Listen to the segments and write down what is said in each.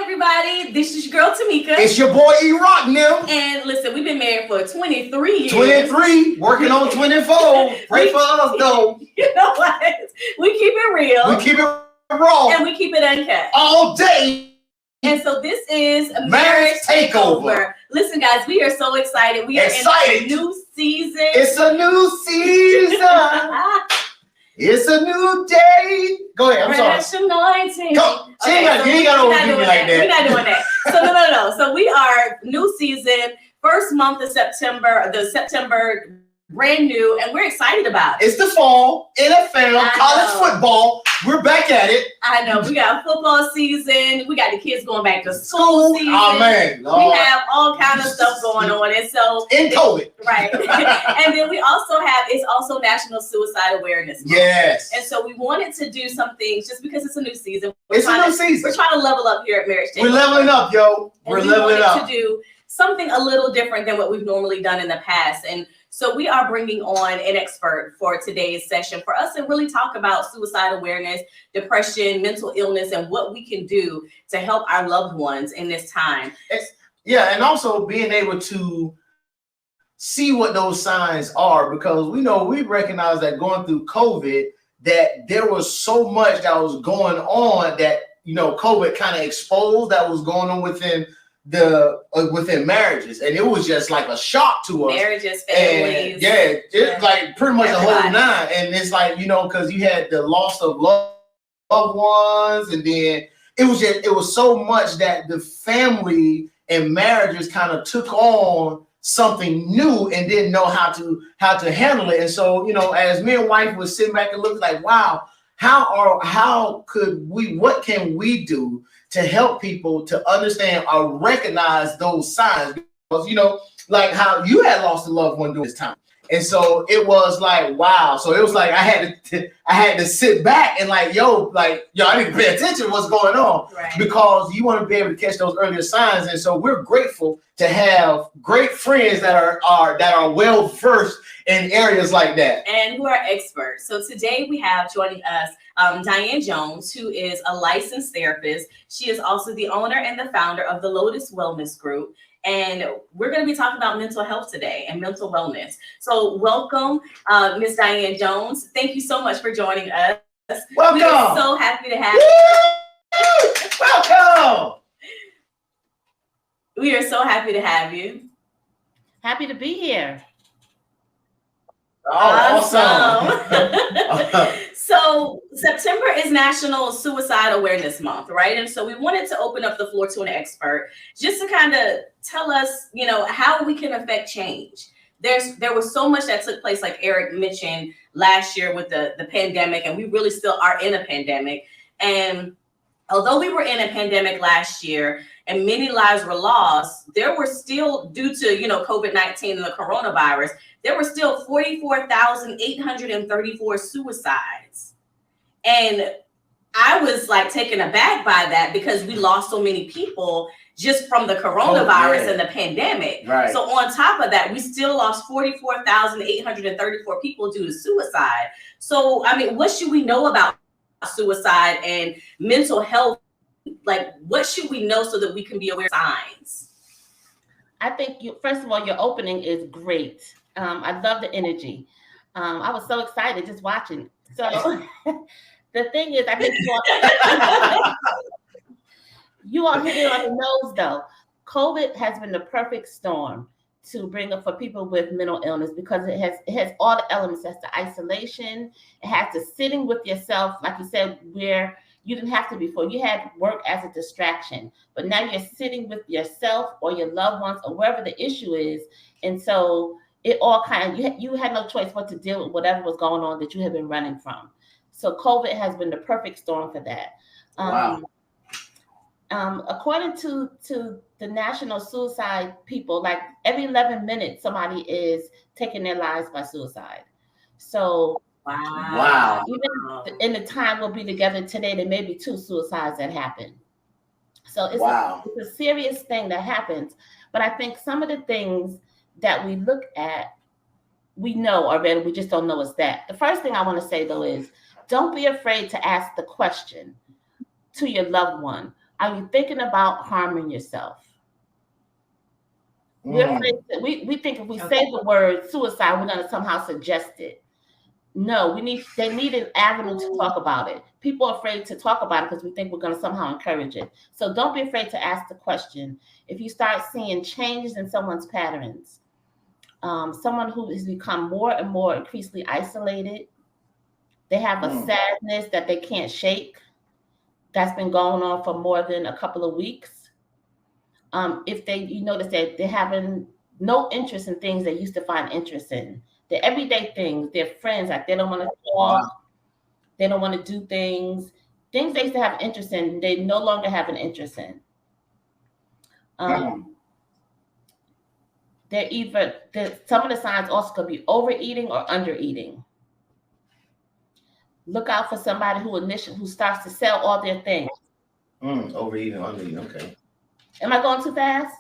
everybody. This is your girl Tamika. It's your boy E-Rock now. And listen, we've been married for 23 years. 23, working on 24. Pray for us though. You know what? We keep it real. We keep it raw. And we keep it uncut. All day. And so this is Marriage Takeover. Listen, guys, we are so excited. We are in a new season. It's a new season. It's a new day. Go ahead. I'm sorry. Anointing. Come, you ain't got to overdo me like that. We're not doing that. So no. So we are new season, first month of September, brand new, and we're excited about it. It's the fall, NFL, college football. We're back at it. I know. We got football season. We got the kids going back to school season. Oh, man. Lord. We have all kind of stuff going on. And so in COVID. Right. And then we also it's also National Suicide Awareness Month. Yes. And so we wanted to do some things just because it's a new season. It's a new season. We're trying to level up here at Marriage Takeover. We're leveling up, yo. We're leveling up. To do something a little different than what we've normally done in the past. And so we are bringing on an expert for today's session for us to really talk about suicide awareness, depression, mental illness, and what we can do to help our loved ones in this time. And also being able to see what those signs are, because we recognize that going through COVID, that there was so much that was going on that, COVID kind of exposed that was going on within marriages, and it was just like a shock to us. Marriages, families, and it's like pretty much a whole nine. And it's like because you had the loss of loved ones, and then it was so much that the family and marriages kind of took on something new and didn't know how to handle it. And so as me and wife was sitting back and looking like, wow, what can we do to help people to understand or recognize those signs? Because like how you had lost a loved one during this time, and so it was like, wow. So it was like I had to sit back and like, I need to pay attention to what's going on, right? Because you want to be able to catch those earlier signs. And so we're grateful to have great friends that are well versed in areas like that and who are experts. So today we have joining us Diane Jones, who is a licensed therapist. She is also the owner and the founder of the Lotus Wellness Group. And we're going to be talking about mental health today and mental wellness. So welcome, Miss Diane Jones. Thank you so much for joining us. Welcome. We're so happy to have you. Welcome. We are so happy to have you. Happy to be here. Awesome. So September is National Suicide Awareness Month, right? And so we wanted to open up the floor to an expert just to kind of tell us, how we can affect change. There was so much that took place, like Eric mentioned last year with the pandemic, and we really still are in a pandemic. And although we were in a pandemic last year and many lives were lost, there were still, due to, COVID-19 and the coronavirus, there were still 44,834 suicides. And I was like taken aback by that because we lost so many people just from the coronavirus and the pandemic. Right. So on top of that, we still lost 44,834 people due to suicide. So, what should we know about suicide and mental health? Like, what should we know so that we can be aware of signs? I think first of all, your opening is great. I love the energy. I was so excited just watching. So the thing is, I think you all hit it on the nose though. COVID has been the perfect storm to bring up for people with mental illness because it has all the elements. That's the isolation. It has the sitting with yourself, like you said, where you didn't have to before. You had work as a distraction, but now you're sitting with yourself or your loved ones or wherever the issue is. And so it all you had no choice but to deal with whatever was going on that you had been running from. So COVID has been the perfect storm for that. Wow. According to the national suicide people, like every 11 minutes, somebody is taking their lives by suicide. So wow. Even in the time we'll be together today, there may be 2 suicides that happen. So it's a serious thing that happens. But I think some of the things that we look at, we know already, we just don't know is that. The first thing I want to say though is, don't be afraid to ask the question to your loved one, Are you thinking about harming yourself? We're afraid we think if we say the word suicide, we're going to somehow suggest it. No, they need an avenue to talk about it. People are afraid to talk about it because we think we're going to somehow encourage it. So don't be afraid to ask the question. If you start seeing changes in someone's patterns, someone who has become more and more increasingly isolated, they have a sadness that they can't shake, that's been going on for more than a couple of weeks. If you notice that they're having no interest in things they used to find interest in, the everyday things, their friends, like they don't want to talk, they don't want to do things they used to have interest in, they no longer have an interest in. They're either some of the signs also could be overeating or undereating. Look out for somebody who starts to sell all their things. Overeating, undereating. Okay. Am I going too fast?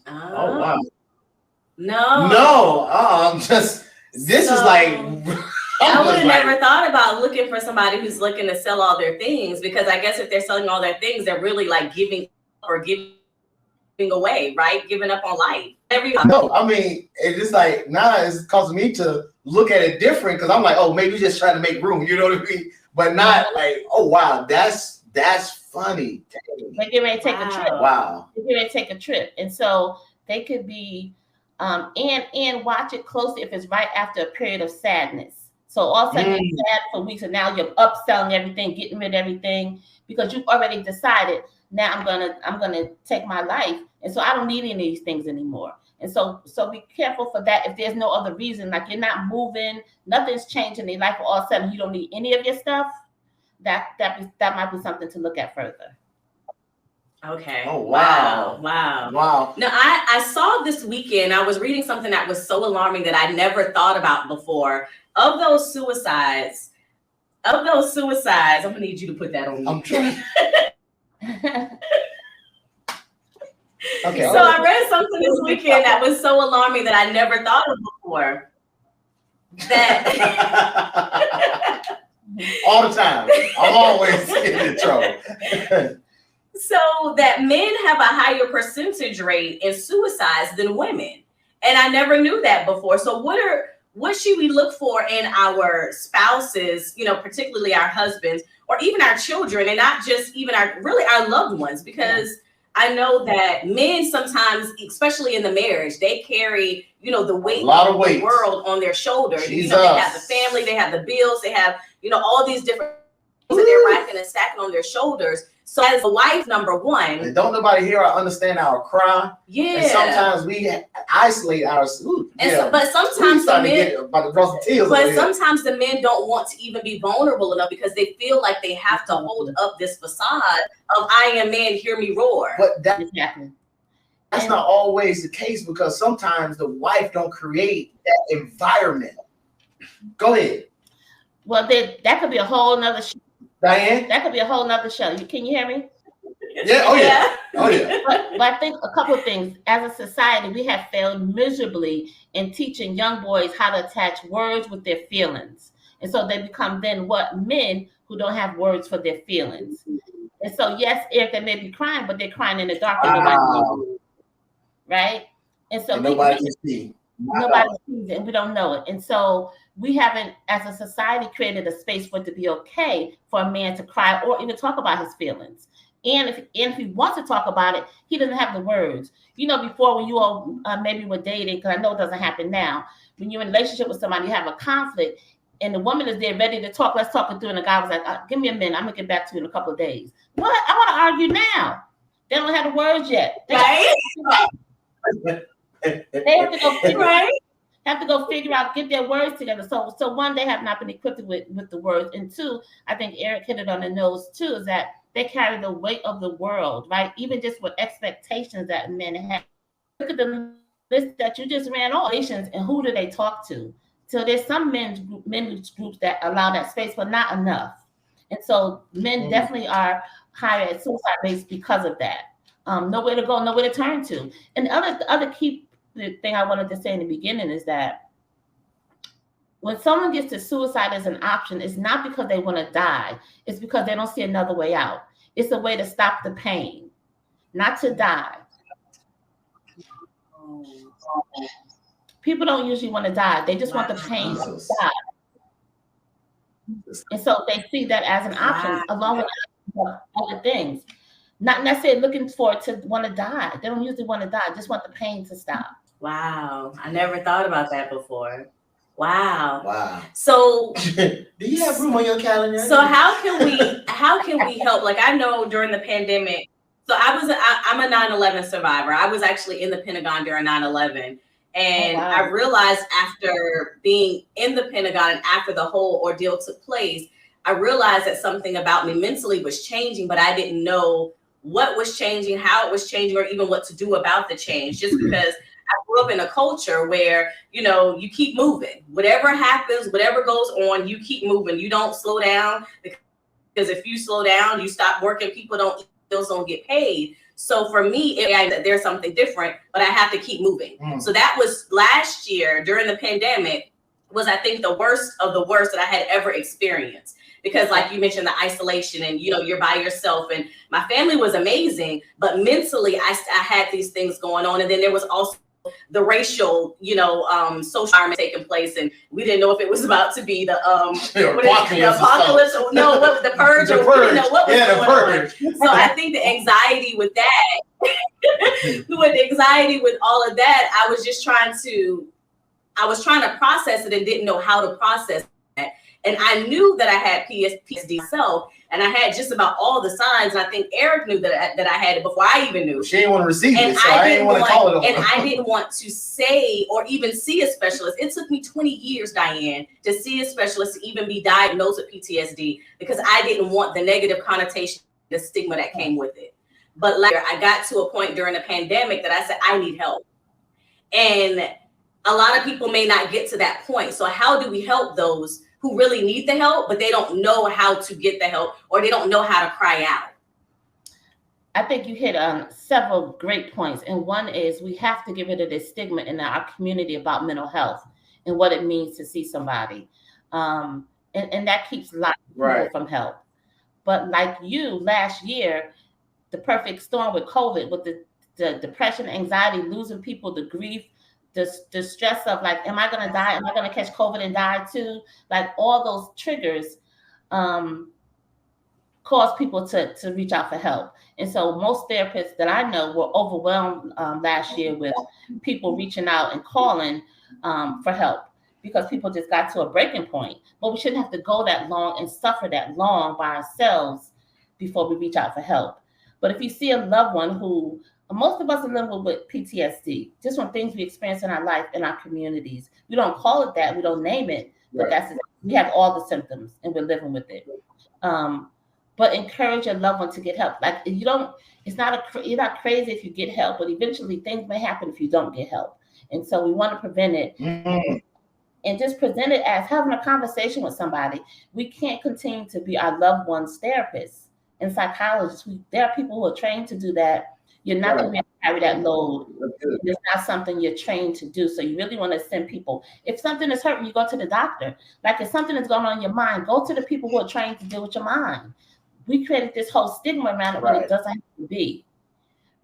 Oh wow. No. I'm just. This is like. I would have never thought about looking for somebody who's looking to sell all their things, because I guess if they're selling all their things, they're really like giving away, right? Giving up on life. No, I mean, it's just like now it's causing me to look at it different, because I'm like, oh, maybe you're just trying to make room, you know what I mean? But not like, oh wow, that's funny. They get ready to take a trip. Wow. They get ready to take a trip, and so they could be, and watch it closely if it's right after a period of sadness. So all of a sudden you're sad for weeks, and now you're upselling everything, getting rid of everything, because you've already decided, now I'm gonna take my life, and so I don't need any of these things anymore. And so be careful for that. If there's no other reason, like you're not moving, nothing's changing in your life, all of a sudden you don't need any of your stuff, that might be something to look at further. Okay. Oh wow. Now I saw this weekend, I was reading something that was so alarming that I never thought about before. Of those suicides, I'm gonna need you to put that on me. I'm trying. Okay. So I read something this weekend that was so alarming that I never thought of before. That all the time. I'm always in trouble. So that men have a higher percentage rate in suicides than women. And I never knew that before. So what should we look for in our spouses, particularly our husbands, or even our children, and not just even our loved ones? Because I know that men sometimes, especially in the marriage, they carry, the weight of the world on their shoulders. They have the family, they have the bills, they have, all these different things that they're racking and stacking on their shoulders. So as a wife, number one, and don't nobody hear or understand our cry. Yeah. And sometimes we isolate ourselves. But sometimes the men, sometimes the men don't want to even be vulnerable enough, because they feel like they have to hold up this facade of I am man, hear me roar. But that's not always the case, because sometimes the wife don't create that environment. Go ahead. Well, that could be a whole nother show. Diane? That could be a whole nother show. Can you hear me? Yeah. Oh yeah. Oh yeah. But I think a couple of things. As a society, we have failed miserably in teaching young boys how to attach words with their feelings, and so they become then men who don't have words for their feelings. And so yes, Eric, they may be crying, but they're crying in the dark, and nobody sees, right? And so nobody can see. Nobody sees it, and we don't know it. And so we haven't, as a society, created a space for it to be okay for a man to cry or even talk about his feelings. And if he wants to talk about it, he doesn't have the words. Before, when you all maybe were dating, because I know it doesn't happen now, when you're in a relationship with somebody, you have a conflict, and the woman is there ready to talk, let's talk it through, and the guy was like, give me a minute, I'm going to get back to you in a couple of days. What? I want to argue now. They don't have the words yet. Right? They have to go figure out, get their words together. So one, they have not been equipped with the words, and two, I think Eric hit it on the nose too, is that they carry the weight of the world, right? Even just with expectations that men have. Look at the list that you just ran off, and who do they talk to? So there's some men's groups that allow that space, but not enough. And so men definitely are higher at suicide rates because of that. Nowhere to go, nowhere to turn to. And the other key thing I wanted to say in the beginning is that when someone gets to suicide as an option, it's not because they want to die. It's because they don't see another way out. It's a way to stop the pain, not to die. People don't usually want to die. They just want the pain to stop. And so they see that as an option, along with other things. Not necessarily looking forward to want to die. They don't usually want to die. Just want the pain to stop. Wow. I never thought about that before. Wow. Wow. So do you have room on your calendar? So how can we help? Like, I know during the pandemic, so I'm a 9/11 survivor. I was actually in the Pentagon during 9/11. And I realized after being in the Pentagon and after the whole ordeal took place, I realized that something about me mentally was changing, but I didn't know what was changing, how it was changing, or even what to do about the change, just because I grew up in a culture where, you know, you keep moving. Whatever happens, whatever goes on, you keep moving. You don't slow down, because if you slow down, you stop working, bills don't get paid. So for me, there's something different, but I have to keep moving. So that was last year during the pandemic, was I think the worst of the worst that I had ever experienced. Because like you mentioned, the isolation and, you know, you're by yourself, and my family was amazing, but mentally I had these things going on. And then there was also the racial, you know, social environment taking place, and we didn't know if it was about to be the apocalypse or no, what was the purge, or we didn't know what was going on. So I think the anxiety with that, with the anxiety with all of that, I was trying to process it and didn't know how to process that. And I knew that I had PTSD myself, and I had just about all the signs. And I think Eric knew that I had it before I even knew. She didn't want to receive it, so I didn't want to call it on. And I didn't want to say or even see a specialist. It took me 20 years, Diane, to see a specialist, to even be diagnosed with PTSD, because I didn't want the negative connotation, the stigma that came with it. But later, I got to a point during the pandemic that I said, I need help. And a lot of people may not get to that point. So how do we help those who really need the help, but they don't know how to get the help, or they don't know how to cry out? I think you hit on several great points. And one is we have to get rid of this stigma in our community about mental health and what it means to see somebody. And that keeps a lot of people from help. But like you, last year, the perfect storm with COVID, with the depression, anxiety, losing people, the grief, the stress of like, am I going to die? Am I going to catch COVID and die too? Like all those triggers cause people to reach out for help. And so most therapists that I know were overwhelmed last year with people reaching out and calling for help, because people just got to a breaking point. But we shouldn't have to go that long and suffer that long by ourselves before we reach out for help. But if you see a loved one who, most of us are living with PTSD, just from things we experience in our life, in our communities. We don't call it that, we don't name it, but we have all the symptoms and we're living with it. But encourage your loved one to get help. Like you're not crazy if you get help, but eventually things may happen if you don't get help. And so we want to prevent it and just present it as having a conversation with somebody. We can't continue to be our loved one's therapists and psychologists. There are people who are trained to do that. You're not going to be able to carry that load. It's not something you're trained to do. So you really want to send people. If something is hurting, you go to the doctor. Like if something is going on in your mind, go to the people who are trained to deal with your mind. We created this whole stigma around it when it doesn't have to be.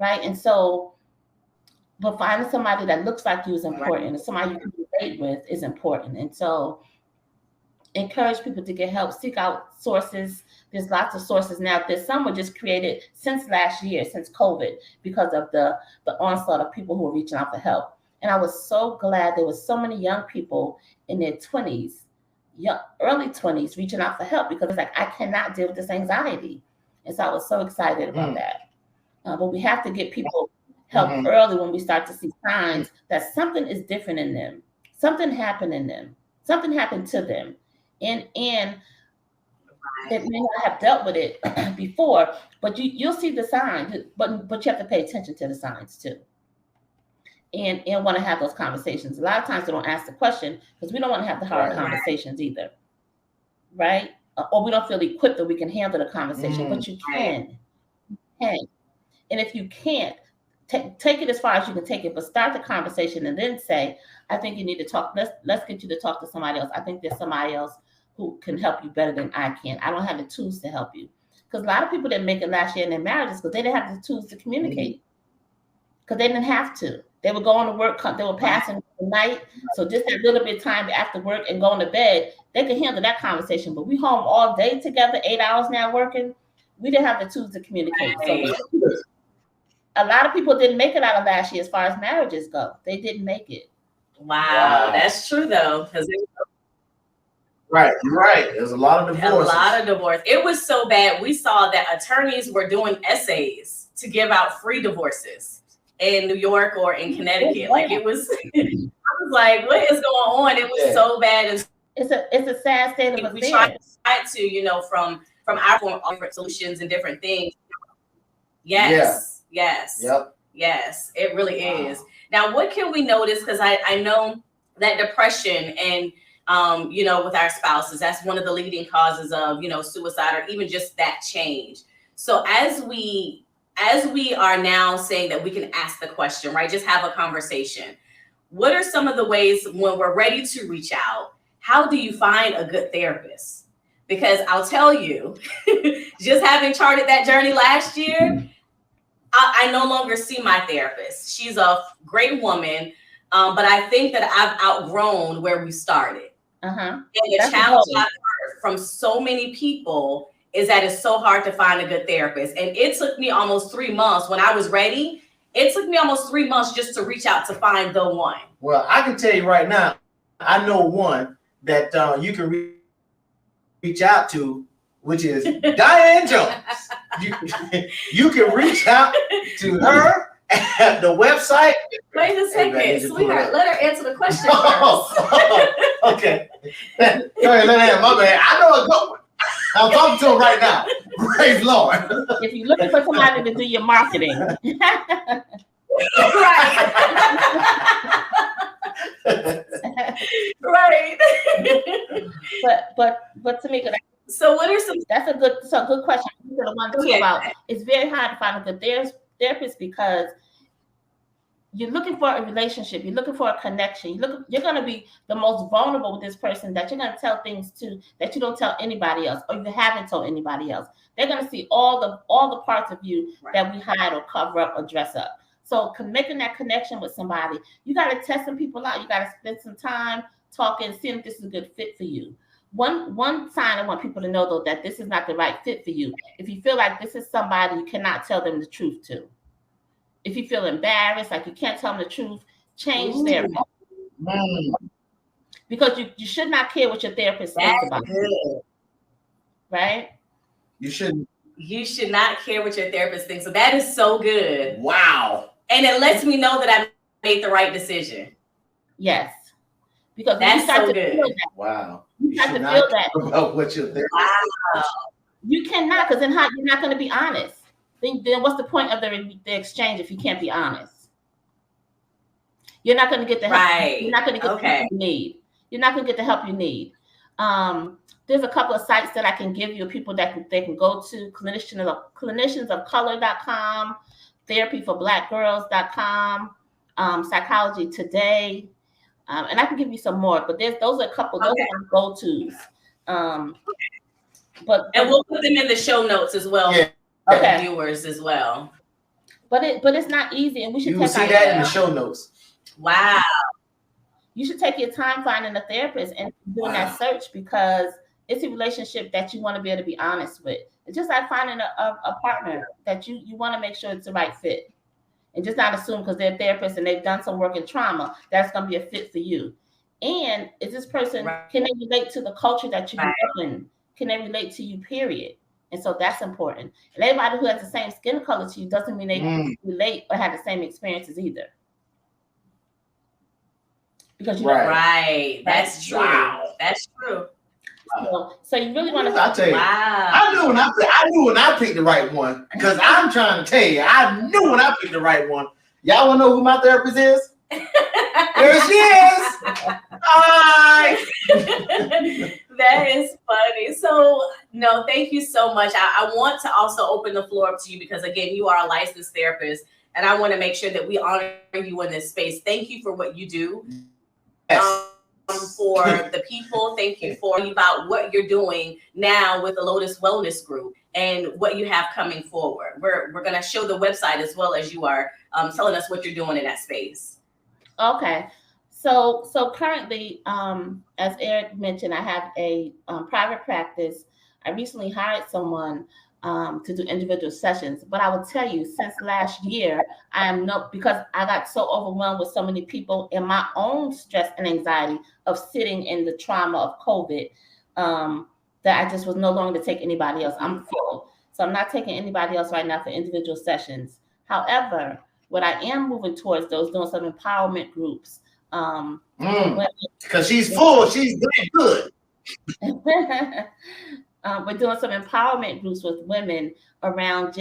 Right? And so, but finding somebody that looks like you is important. And somebody you can relate with is important. And so encourage people to get help, seek out sources. There's lots of sources now. There's some were just created since last year, since COVID, because of the onslaught of people who are reaching out for help. And I was so glad there was so many young people in their 20s, early 20s, reaching out for help, because it's like, I cannot deal with this anxiety. And so I was so excited about that. But we have to get people help early when we start to see signs that something is different in them. Something happened in them. Something happened to them. And they may not have dealt with it before, but you'll see the signs, but you have to pay attention to the signs too. And want to have those conversations. A lot of times they don't ask the question because we don't want to have the hard conversations either, right? Or we don't feel equipped that we can handle the conversation, but you can. And if you can't, take it as far as you can take it, but start the conversation and then say, I think you need to talk. Let's get you to talk to somebody else. I think there's somebody else who can help you better than I can. I don't have the tools to help you. Because a lot of people didn't make it last year in their marriages because they didn't have the tools to communicate. Because they didn't have to. They were going to work, they were passing the night. So just that little bit of time after work and going to bed, they could handle that conversation. But we home all day together, 8 hours now working. We didn't have the tools to communicate. Right. So a lot of people didn't make it out of last year as far as marriages go. They didn't make it. Wow. That's true though. Because Right. There's a lot of divorces. A lot of divorce. It was so bad. We saw that attorneys were doing essays to give out free divorces in New York or in Connecticut. Like it was, I was like, what is going on? It was so bad. And it's a sad state of we affairs. tried to, from our form of different solutions and different things. Yes. Yep. Yes, it really is. Now, what can we notice? Because I know that depression and with our spouses, that's one of the leading causes of, suicide or even just that change. So as we are now saying that we can ask the question, right? Just have a conversation. What are some of the ways when we're ready to reach out? How do you find a good therapist? Because I'll tell you, just having charted that journey last year, I no longer see my therapist. She's a great woman, but I think that I've outgrown where we started. And the challenge I've heard from so many people is that it's so hard to find a good therapist. And it took me almost 3 months when I was ready. It took me almost 3 months just to reach out to find the one. Well, I can tell you right now, I know one that you can reach out to, which is Diane Jones. You can reach out to her at the website. Wait a second, sweetheart. Let her answer the question first. Okay. Sorry, my bad. I know a good one. I'm talking to him right now. Praise Lord. If you're looking for somebody to do your marketing. Right. But to make it. So what are some? That's a good question. The one too about it's very hard to find a good therapist because you're looking for a relationship, you're looking for a connection. You're going to be the most vulnerable with this person that you're going to tell things to that you don't tell anybody else, or you haven't told anybody else. They're going to see all the parts of you that we hide or cover up or dress up. So making that connection with somebody, you got to test some people out. You got to spend some time talking, seeing if this is a good fit for you. One sign I want people to know, though, that this is not the right fit for you. If you feel like this is somebody you cannot tell them the truth to. If you feel embarrassed, like you can't tell them the truth, change therapy. Because you should not care what your therapist thinks about you. Right? You shouldn't. You should not care what your therapist thinks. So that is so good. Wow. And it lets me know that I made the right decision. Yes. Because that's so good. Wow. You have to feel that. About what your therapist thinks. You cannot, because then you're not going to be honest. Then what's the point of the exchange if you can't be honest? You're not going to get the help. You're not going to get the help you need. You're not going to get the help you need. There's a couple of sites that I can give you, people that they can go to, cliniciansofcolor.com, therapyforblackgirls.com, Psychology Today, and I can give you some more. But those are a couple. Those are my go-tos. And we'll put them in the show notes as well. Yeah. For viewers as well. But it's not easy, and we should. You will see that in the show notes. Wow. You should take your time finding a therapist and doing that search because it's a relationship that you want to be able to be honest with. It's just like finding a partner that you want to make sure it's the right fit. And just not assume because they're a therapist and they've done some work in trauma, that's going to be a fit for you. And is this person, can they relate to the culture that you grew up in? Can they relate to you, period? And so that's important. And everybody who has the same skin color to you doesn't mean they relate or have the same experiences either. Because you that's true. Wow. That's true. So you really want to. I'll tell you. Wow. I knew when I picked the right one because I'm trying to tell you, I knew when I picked the right one. Y'all want to know who my therapist is? There she is. Hi. That is funny. So, no, thank you so much. I want to also open the floor up to you because, again, you are a licensed therapist, and I want to make sure that we honor you in this space. Thank you for what you do. Yes. For the people, thank you for about what you're doing now with the Lotus Wellness Group. and what you have coming forward. We're going to show the website as well as you are telling us what you're doing in that space. Okay. So currently, as Eric mentioned, I have a private practice. I recently hired someone to do individual sessions. But I will tell you, since last year, because I got so overwhelmed with so many people and my own stress and anxiety of sitting in the trauma of COVID, that I just was no longer to take anybody else. I'm full. So I'm not taking anybody else right now for individual sessions. However, what I am moving towards those doing some empowerment groups. Because she's full, she's doing good. We're doing some empowerment groups with women around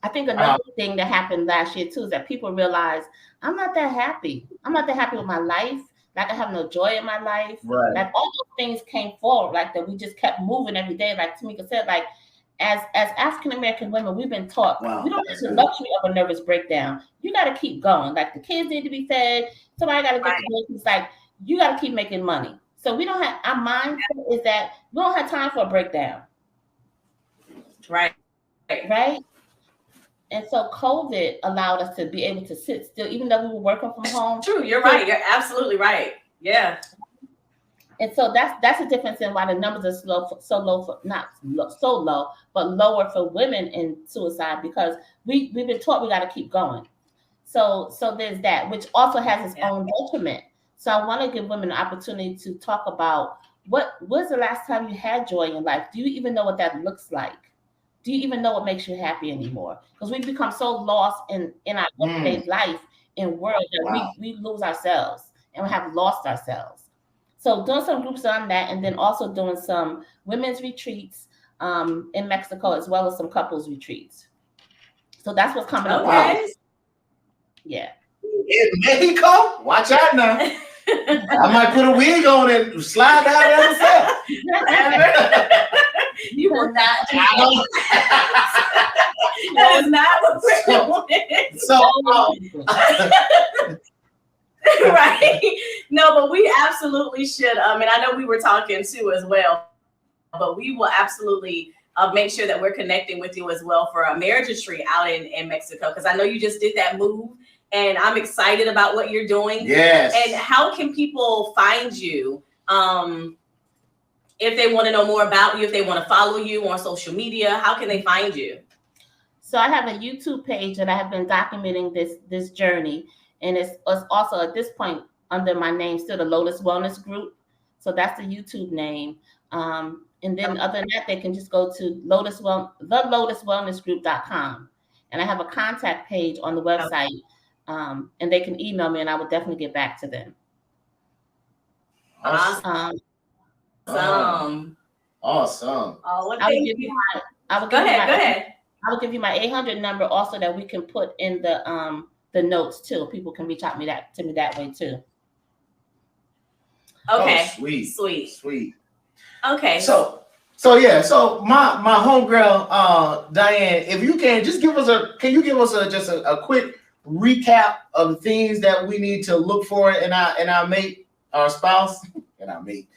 I think another thing that happened last year too is that people realize I'm not that happy. I'm not that happy with my life. Like I have no joy in my life. Right. Like all those things came forward, like that we just kept moving every day. Like Tamika said, like as African American women, we've been taught we don't have the luxury of a nervous breakdown. You got to keep going. Like the kids need to be fed. Somebody got to get the business. Like you got to keep making money. So we don't have, our mindset is that we don't have time for a breakdown. Right. And so COVID allowed us to be able to sit still, even though we were working from home. True, you're right. You're absolutely right. Yeah. And so that's the difference in why the numbers are not so low, but lower for women in suicide, because we've been taught we got to keep going. So there's that, which also has its own detriment. So I want to give women an opportunity to talk about when's the last time you had joy in life? Do you even know what that looks like? Do you even know what makes you happy anymore? Because we've become so lost in our everyday life and world that we lose ourselves and we have lost ourselves. So doing some groups on that, and then also doing some women's retreats in Mexico, as well as some couples retreats. So that's what's coming up. Yeah. In Mexico? Watch out now. I might put a wig on and slide down there myself. You will not do that. That is not what we're doing. Right. No, but we absolutely should. And I know we were talking too as well, but we will absolutely make sure that we're connecting with you as well for a marriage retreat out in Mexico, because I know you just did that move. And I'm excited about what you're doing. Yes. And how can people find you if they want to know more about you, if they want to follow you on social media? How can they find you? So I have a YouTube page that I have been documenting this journey. And it's also at this point under my name, still the Lotus Wellness Group. So that's the YouTube name. And then other than that, they can just go to thelotuswellnessgroup.com. And I have a contact page on the website. And they can email me and I will definitely get back to them. Awesome. Awesome. Oh, I will give you Go ahead. I will give you my 800 number also that we can put in the notes too. People can reach out to me that way too. Okay. Oh, sweet. Okay. So my homegirl Diane, if you can just give us a quick recap of the things that we need to look for in our mate, our spouse, and our mate.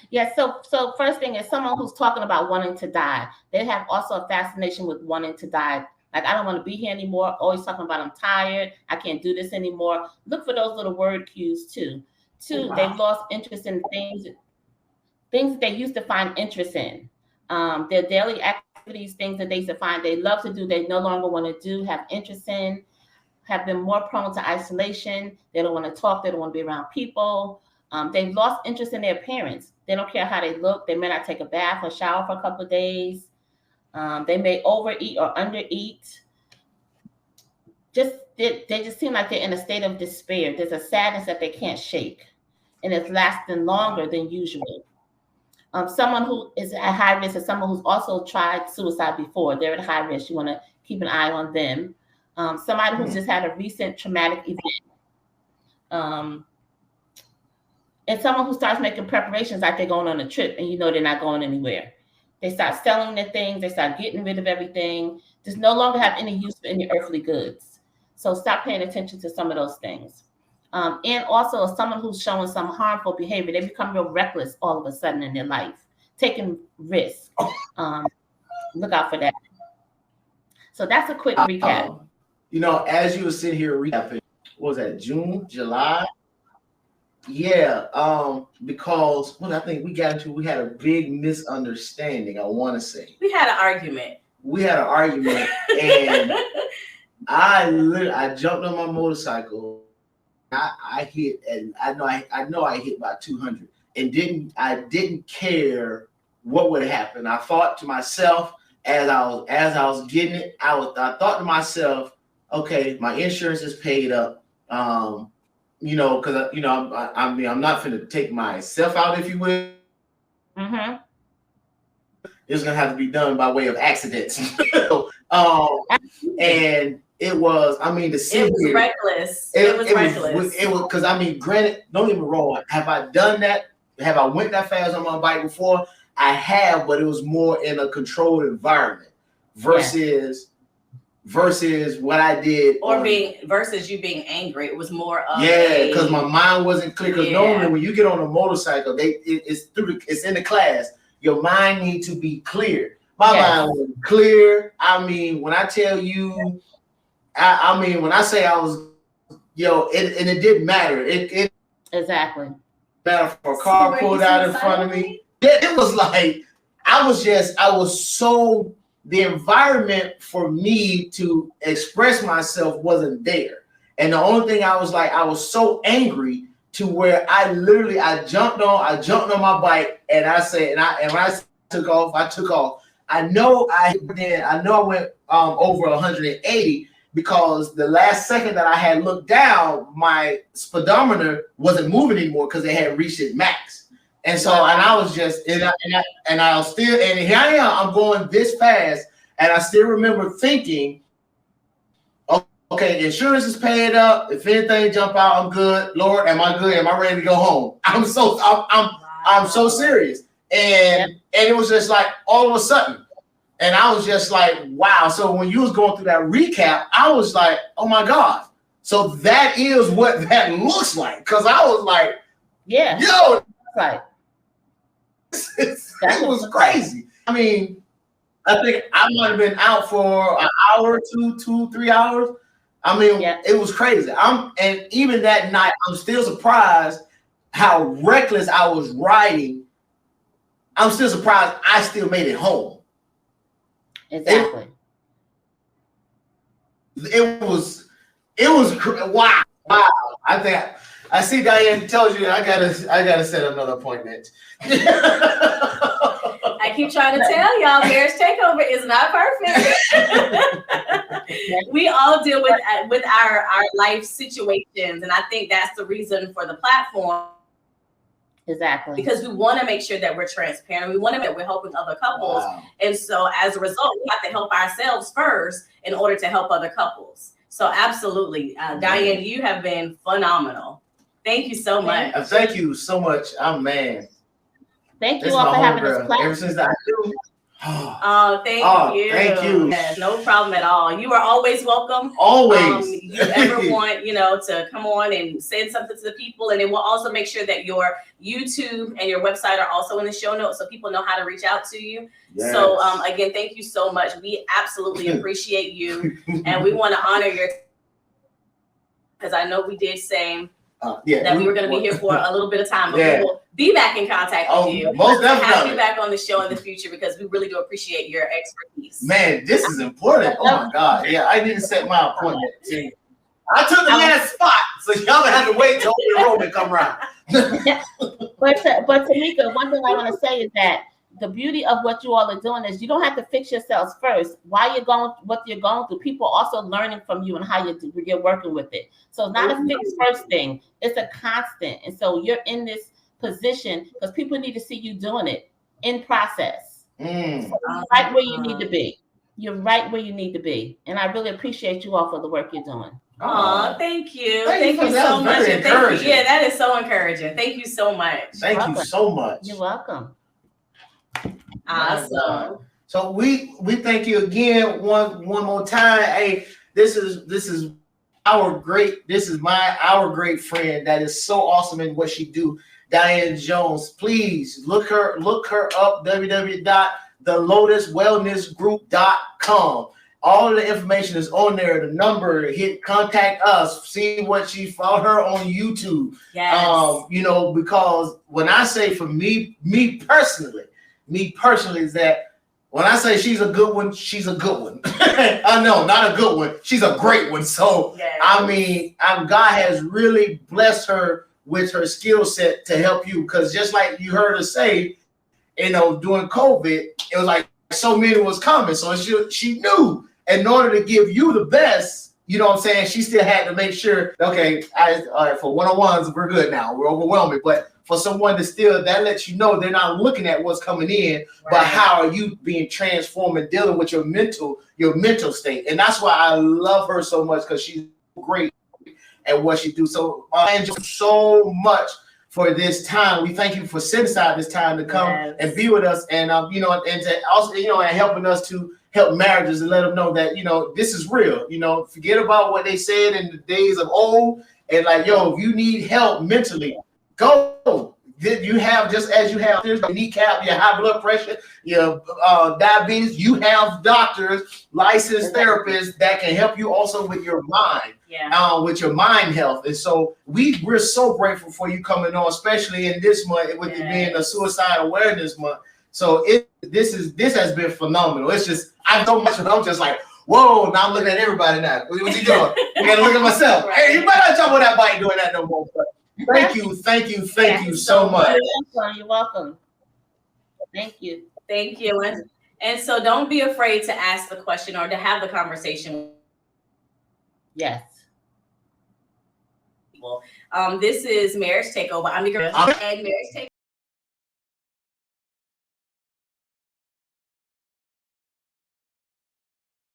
Yeah. So first thing is someone who's talking about wanting to die. They have also a fascination with wanting to die. Like, I don't want to be here anymore. Always talking about I'm tired. I can't do this anymore. Look for those little word cues too. Two, they've lost interest in things that they used to find interest in. Their daily activities, things that they used to find they love to do, they no longer want to do, have interest in, have been more prone to isolation. They don't want to talk. They don't want to be around people. They've lost interest in their appearance. They don't care how they look. They may not take a bath or shower for a couple of days. They may overeat or undereat. They just seem like they're in a state of despair. There's a sadness that they can't shake, and it's lasting longer than usual. Someone who is at high risk is someone who's also tried suicide before. They're at high risk. You want to keep an eye on them. Somebody who's just had a recent traumatic event. And someone who starts making preparations like they're going on a trip and you know they're not going anywhere. They start selling their things. They start getting rid of everything. Just no longer have any use for any earthly goods. So stop paying attention to some of those things. And also someone who's showing some harmful behavior. They become real reckless all of a sudden in their life. taking risks. Look out for that. So that's a quick recap. As you were sitting here recapping, what was that, June, July? Yeah, because I think we had a big misunderstanding, I want to say. We had an argument. And I jumped on my motorcycle. I hit, and I know I hit by 200, and I didn't care what would happen. I thought to myself as I was getting it, I thought to myself, okay, my insurance is paid up. Because I'm not going to take myself out, if you will. Mm-hmm. It's gonna have to be done by way of accidents. And it was, it was reckless. It was reckless. It was because granted, don't get me wrong. Have I done that? Have I went that fast on my bike before? I have, but it was more in a controlled environment versus what I did. Versus you being angry. It was more of because my mind wasn't clear. Because normally when you get on a motorcycle, it's in the class. Your mind needs to be clear. My mind was clear. When I tell you, when I say I was, it didn't matter. It exactly matter for a car pulled out in front of me. It was like the environment for me to express myself wasn't there. And the only thing I was so angry to where I jumped on my bike and when I took off. I know I went over 180 because the last second that I had looked down, my speedometer wasn't moving anymore because it had reached its max. And so, and I was just, and I was still, and here I am, I'm going this fast, and I still remember thinking, okay, insurance is paid up. If anything jump out, I'm good. Lord, am I good? Am I ready to go home? I'm so serious. And it was just like all of a sudden. And I was just like, wow. So when you was going through that recap, I was like, oh my God. So that is what that looks like. Cause I was like, yo, right. It was crazy. I think I might have been out for an hour, 3 hours. It was crazy. And even that night, I'm still surprised how reckless I was riding. I'm still surprised I still made it home. Exactly. It was wow. I think I see Diane tells you I gotta set another appointment. I keep trying to tell y'all, Marriage Takeover is not perfect. We all deal with our life situations, and I think that's the reason for the platform. Exactly. Because we want to make sure that we're transparent. We want to make sure we're helping other couples. Wow. And so as a result, we have to help ourselves first in order to help other couples. So absolutely. Diane, you have been phenomenal. Thank you so much. Thank you so much. Thank you all for having this platform. Ever since I do. Thank you. Thank you. Yes, no problem at all. You are always welcome. Always. You ever want, to come on and send something to the people, and it will also make sure that your YouTube and your website are also in the show notes so people know how to reach out to you. Yes. So again, thank you so much. We absolutely appreciate you, and we want to honor your, because I know we did say that we were going to be here for a little bit of time, but we will be back in contact with you. Most definitely. Have you back on the show in the future because we really do appreciate your expertise. Man, this is important. Oh my God. Yeah, I didn't set my appointment. I took the last spot, so y'all gonna have to wait till the room and come around. But Tamika, one thing I want to say is that the beauty of what you all are doing is you don't have to fix yourselves first. While you're going, what you're going through, people are also learning from you and how you're working with it. So it's not a fix first thing; it's a constant. And so you're in this position because people need to see you doing it in process. So you're right where you need to be. You're right where you need to be, and I really appreciate you all for the work you're doing. Oh, thank you. Thank you so much. Yeah, that is so encouraging. Thank you so much. Thank you so much. You're welcome. Awesome. So we thank you again one more time. Hey, this is our great friend that is so awesome in what she do. Diane Jones. Please look her up, www.thelotuswellnessgroup.com. All of the information is on there. The number, contact us, see what she found her on YouTube. Yes. You know, because when I say for me personally is that when I say she's a good one, she's a good one. I know, not a good one. She's a great one. So, Yes. I mean, God has really blessed her with her skill set to help you. Because just like you heard her say, you know, during COVID, it was like so many was coming. So she knew in order to give you the best, you know what I'm saying, she still had to make sure, okay, all right, for one-on-ones, we're good now. We're overwhelming. But for someone to still, that lets you know they're not looking at what's coming in, but how are you being transformed and dealing with your mental state. And that's why I love her so much, because she's great at what she do. So I enjoy so much for this time. We thank you for setting aside this time to come and be with us, and you know, and to also, you know, and helping us to help marriages and let them know that, you know, this is real. You know, forget about what they said in the days of old, and like, yo, if you need help mentally, go. You have, just as you have your kneecap, your high blood pressure, your diabetes, you have doctors, licensed therapists that can help you also with your mind, with your mind health. And so we're so grateful for you coming on, especially in this month with it being a Suicide Awareness Month. So this has been phenomenal. It's just, I'm so much, I'm just like, whoa, now I'm looking at everybody now. What you doing? I gotta look at myself. Hey, you better not talk about that bike doing that no more. But thank you so much. You're welcome. Thank you. Thank you. And so don't be afraid to ask the question or to have the conversation. Yes. This is Marriage Takeover. I'm the girl and Marriage Takeover.